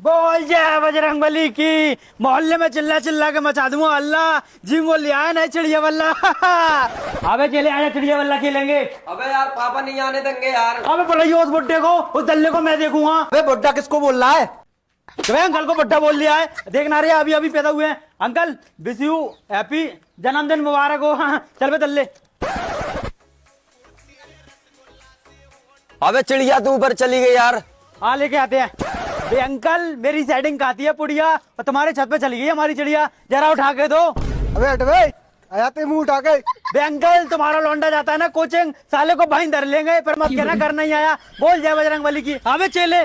बोल जय बजरंगबली की। मोहल्ले में चिल्ला चिल्ला के मचा दूंगा अल्लाह। जिम वो ले आया नहीं चिड़िया वल्ला। अबे चले आया चिड़िया वल्ला खेलेंगे। अबे यार पापा नहीं आने देंगे यार। अबे बुलाइए उस बुड्ढे को, उस दल्ले को मैं देखूंगा। अबे बुड्ढा किसको बोल रहा है? तुम्हें अंकल को बुड्ढा बोल दिया है। देखना रहे अभी अभी पैदा हुए हैं। अंकल विश यू हैप्पी जन्मदिन मुबारक हो। चल बे दल्ले। अबे चिड़िया तू ऊपर चली गई यार। हाँ लेके आते हैं। बे अंकल मेरी सेटिंग खाती है पुड़िया और तुम्हारे छत पे चली गई हमारी चिड़िया, जरा उठा के दो। अबे हट बे, आया ते मुंह उठा के। बे अंकल तुम्हारा लौंडा जाता है ना कोचिंग, साले को भाई धर लेंगे, पर मत कहना घर नहीं आया। बोल जय बजरंगबली की। हाँ बे चेले।